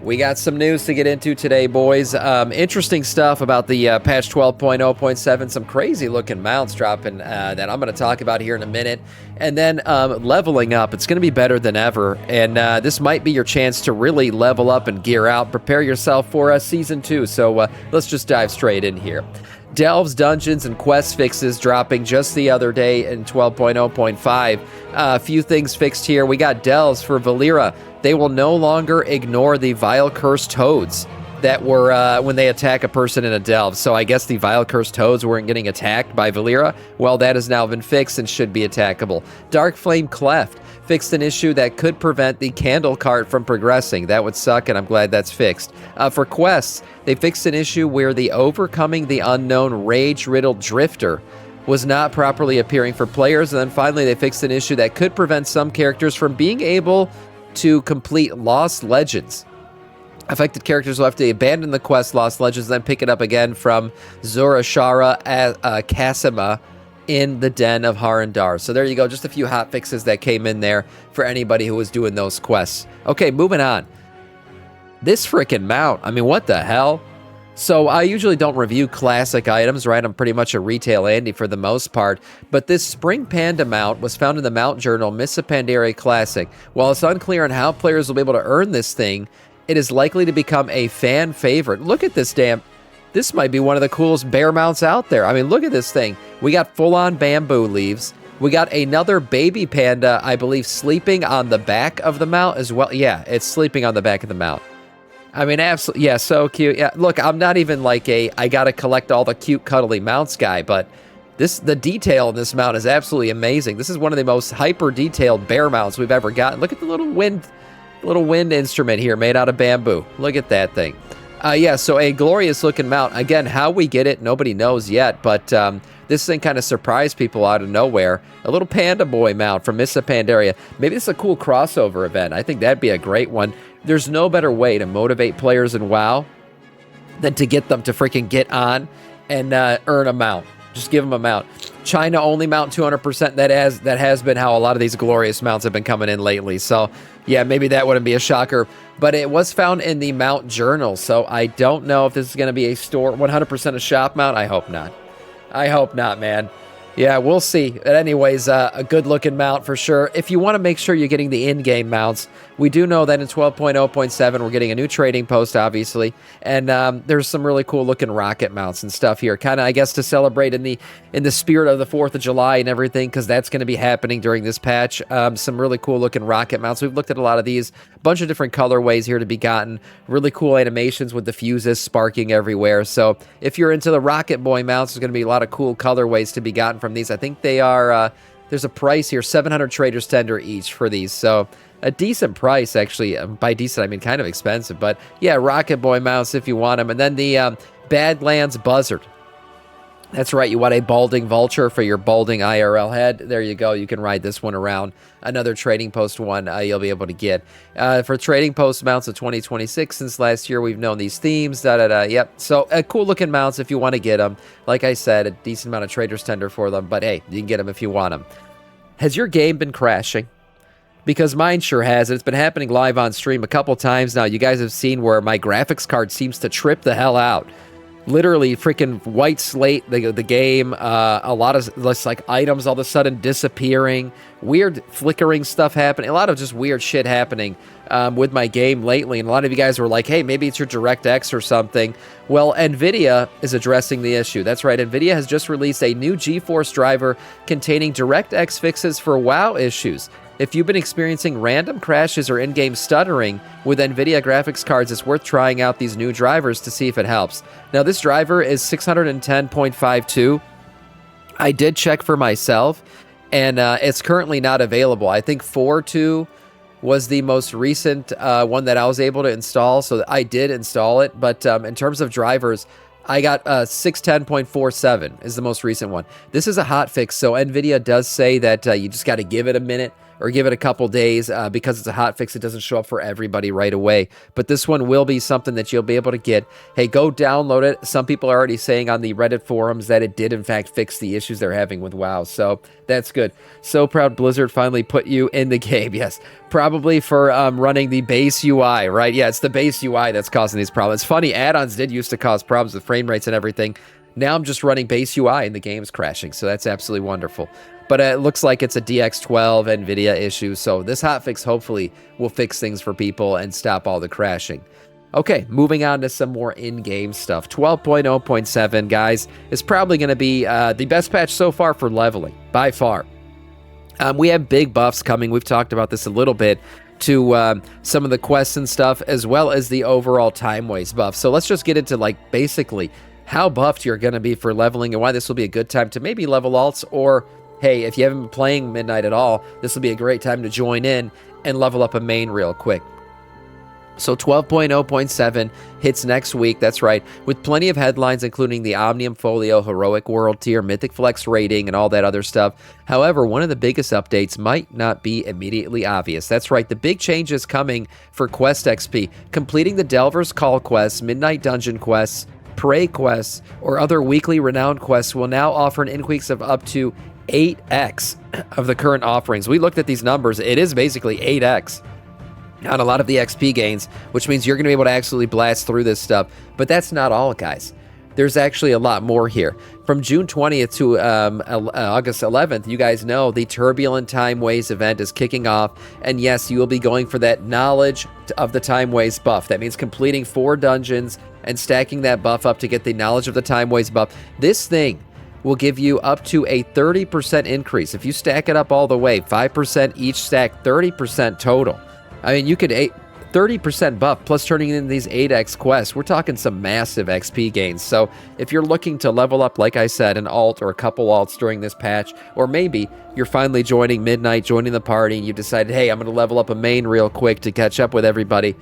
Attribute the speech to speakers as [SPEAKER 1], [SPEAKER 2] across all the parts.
[SPEAKER 1] We got some news to get into today, boys. Interesting stuff about the patch 12.0.7. Some crazy looking mounts dropping that I'm going to talk about here in a minute. And then leveling up. It's going to be better than ever. And this might be your chance to really level up and gear out. Prepare yourself for Season 2. So let's just dive straight in here. Delves, dungeons, and quest fixes dropping just the other day in 12.0.5. A few things fixed here. We got delves for Valera. They will no longer ignore the vile cursed toads that were when they attack a person in a delve. So I guess the vile cursed toads weren't getting attacked by Valera. Well, that has now been fixed and should be attackable. Dark Flame Cleft fixed an issue that could prevent the candle cart from progressing. That would suck, and I'm glad that's fixed. For quests, they fixed an issue where the Overcoming the Unknown Rage-Riddled Drifter was not properly appearing for players. And then finally, they fixed an issue that could prevent some characters from being able to complete Lost Legends. Affected characters will have to abandon the quest Lost Legends, then pick it up again from Zorashara Kasima in the Den of Harandar. So there you go, just a few hot fixes that came in there for anybody who was doing those quests. Okay, moving on. This freaking mount, I mean, what the hell? So I usually don't review classic items, right? I'm pretty much a retail Andy for the most part. But this Spring Panda mount was found in the Mount Journal Missa Pandaria Classic. While it's unclear on how players will be able to earn this thing, it is likely to become a fan favorite. Look at this damn... This might be one of the coolest bear mounts out there. I mean, look at this thing. We got full-on bamboo leaves. We got another baby panda, I believe, sleeping on the back of the mount as well. Yeah, it's sleeping on the back of the mount. I mean, absolutely, yeah, so cute. Yeah, look, I'm not even like I gotta collect all the cute, cuddly mounts guy, but the detail in this mount is absolutely amazing. This is one of the most hyper-detailed bear mounts we've ever gotten. Look at the little wind instrument here made out of bamboo. Look at that thing. Yeah, so a glorious-looking mount. Again, how we get it, nobody knows yet, but this thing kind of surprised people out of nowhere. A little panda boy mount from Missa Pandaria. Maybe this is a cool crossover event. I think that'd be a great one. There's no better way to motivate players in WoW than to get them to freaking get on and earn a mount. Just give them a mount. China only mount 200%. That has been how a lot of these glorious mounts have been coming in lately. So yeah, maybe that wouldn't be a shocker. But it was found in the Mount Journal. So I don't know if this is going to be a store 100% a shop mount. I hope not. I hope not, man. Yeah, we'll see. But anyways, a good-looking mount for sure. If you want to make sure you're getting the in-game mounts, we do know that in 12.0.7, we're getting a new trading post, obviously, and there's some really cool-looking rocket mounts and stuff here, kind of, I guess, to celebrate in the spirit of the 4th of July and everything, because that's going to be happening during this patch. Some really cool-looking rocket mounts. We've looked at a lot of these. A bunch of different colorways here to be gotten. Really cool animations with the fuses sparking everywhere. So if you're into the Rocket Boy mounts, there's going to be a lot of cool colorways to be gotten from these. I think they are, there's a price here, 700 traders tender each for these. So a decent price, actually. By decent, I mean kind of expensive. But yeah, Rocket Boy mounts if you want them. And then the Badlands Buzzard. That's right, you want a balding vulture for your balding IRL head. There you go, you can ride this one around. Another trading post one you'll be able to get. For trading post mounts of 2026, since last year we've known these themes, yep. So cool looking mounts if you want to get them. Like I said, a decent amount of traders tender for them, but hey, you can get them if you want them. Has your game been crashing? Because mine sure has. It's been happening live on stream a couple times now. You guys have seen where my graphics card seems to trip the hell out. Literally freaking white slate the game, a lot of less like items all of a sudden disappearing, weird flickering stuff happening, a lot of just weird shit happening with my game lately. And a lot of you guys were like, hey, maybe it's your DirectX or something. Well, NVidia is addressing the issue. That's right, NVidia has just released a new GeForce driver containing DirectX fixes for WoW issues. If you've been experiencing random crashes or in-game stuttering with NVIDIA graphics cards, it's worth trying out these new drivers to see if it helps. Now, this driver is 610.52. I did check for myself, and it's currently not available. I think 4.2 was the most recent one that I was able to install, so I did install it. But in terms of drivers, I got 610.47 is the most recent one. This is a hotfix, so NVIDIA does say that you just got to give it a minute or give it a couple days. Because it's a hotfix, it doesn't show up for everybody right away. But this one will be something that you'll be able to get. Hey, go download it. Some people are already saying on the Reddit forums that it did, in fact, fix the issues they're having with WoW. So that's good. So proud Blizzard finally put you in the game. Yes, probably for running the base UI, right? Yeah, it's the base UI that's causing these problems. It's funny, add-ons did used to cause problems with frame rates and everything. Now I'm just running base UI and the game's crashing, so that's absolutely wonderful. But it looks like it's a DX12 NVIDIA issue, so this hotfix hopefully will fix things for people and stop all the crashing. Okay, moving on to some more in-game stuff. 12.0.7, guys, is probably going to be the best patch so far for leveling, by far. We have big buffs coming. We've talked about this a little bit to some of the quests and stuff, as well as the overall time waste buff. So let's just get into, like, basically how buffed you're going to be for leveling and why this will be a good time to maybe level alts, or hey, if you haven't been playing Midnight at all, this will be a great time to join in and level up a main real quick. So 12.0.7 hits next week, that's right, with plenty of headlines including the Omnium Folio, Heroic World Tier, Mythic Flex rating, and all that other stuff. However, one of the biggest updates might not be immediately obvious. That's right, the big changes coming for Quest XP. Completing the Delver's Call quests, Midnight Dungeon quests, Prey quests, or other weekly renowned quests will now offer an increase of up to 8x of the current offerings. We looked at these numbers. It is basically 8x on a lot of the XP gains, which means you're going to be able to absolutely blast through this stuff. But that's not all, guys. There's actually a lot more here. From June 20th to August 11th, you guys know the Turbulent Time Waste event is kicking off. And yes, you will be going for that Knowledge of the Time Waste buff. That means completing 4 dungeons and stacking that buff up to get the Knowledge of the Time Waste buff. This thing will give you up to a 30% increase. If you stack it up all the way, 5% each stack, 30% total. I mean, you could 30% buff plus turning in these 8x quests. We're talking some massive XP gains. So if you're looking to level up, like I said, an alt or a couple alts during this patch, or maybe you're finally joining Midnight, joining the party, and you decided, hey, I'm going to level up a main real quick to catch up with everybody,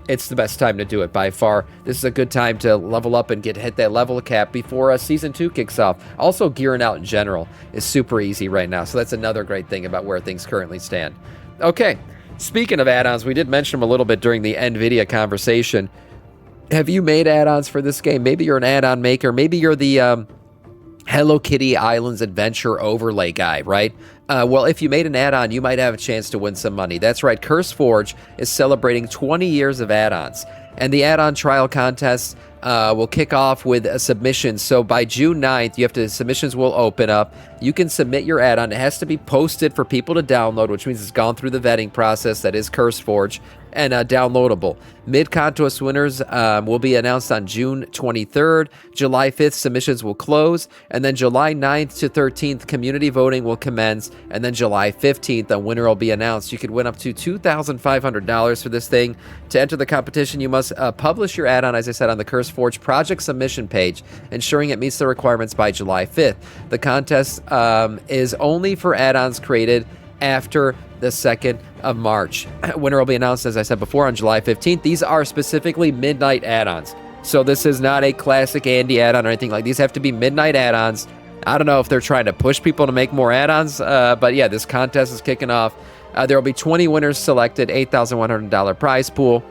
[SPEAKER 1] it's the best time to do it by far. This is a good time to level up and hit that level cap before Season 2 kicks off. Also, gearing out in general is super easy right now. So that's another great thing about where things currently stand. Okay. Speaking of add-ons, we did mention them a little bit during the NVIDIA conversation. Have you made add-ons for this game? Maybe you're an add-on maker. Maybe you're the Hello Kitty Islands Adventure overlay guy, right? Well, if you made an add-on, you might have a chance to win some money. That's right, CurseForge is celebrating 20 years of add-ons. And the add-on trial contest will kick off with a submission. So by June 9th, submissions will open up. You can submit your add-on. It has to be posted for people to download, which means it's gone through the vetting process. That is CurseForge, and downloadable. Mid-contest winners will be announced on June 23rd. July 5th, submissions will close. And then July 9th to 13th, community voting will commence. And then July 15th, a winner will be announced. You could win up to $2,500 for this thing. To enter the competition, you must publish your add-on, as I said, on the CurseForge project submission page, ensuring it meets the requirements by July 5th. The contest is only for add-ons created after the 2nd of March. Winner will be announced, as I said before, on July 15th. These are specifically Midnight add-ons. So this is not a classic Andy add-on or anything like these. Have to be Midnight add-ons. I don't know if they're trying to push people to make more add-ons, but yeah, this contest is kicking off. There will be 20 winners selected, $8,100 prize pool.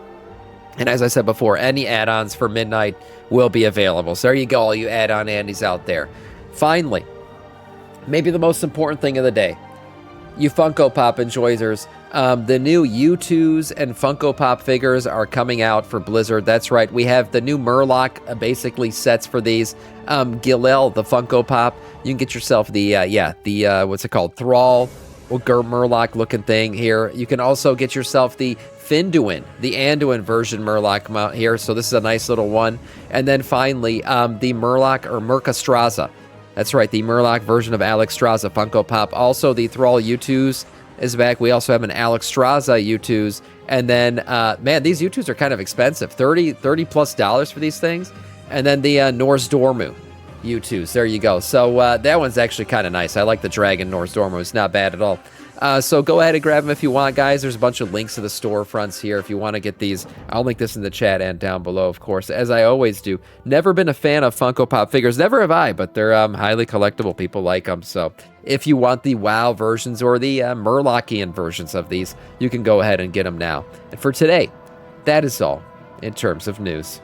[SPEAKER 1] And as I said before, any add-ons for Midnight will be available. So there you go, all you add-on Andys out there. Finally, maybe the most important thing of the day, you Funko Pop enjoyers, the new U2s and Funko Pop figures are coming out for Blizzard. That's right, we have the new Murloc, basically sets for these. Gilel, the Funko Pop, you can get yourself the what's it called, Thrall, Murloc looking thing here. You can also get yourself the Finduin, the Anduin version Murloc mount here. So this is a nice little one. And then finally, the Murloc or Murkastraza. That's right, the Murloc version of Alex Straza Funko Pop. Also, the Thrall U2s is back. We also have an Alex Straza U2s. And then, man, these U2s are kind of expensive. $30 plus for these things. And then the Norse Dormu U2s. There you go. So that one's actually kind of nice. I like the Dragon Norse Dormu. It's not bad at all. So go ahead and grab them if you want, guys. There's a bunch of links to the storefronts here if you want to get these. I'll link this in the chat and down below, of course, as I always do. Never been a fan of Funko Pop figures. Never have I, but they're highly collectible. People like them. So if you want the WoW versions or the Murlocian versions of these, you can go ahead and get them now. And for today, that is all in terms of news.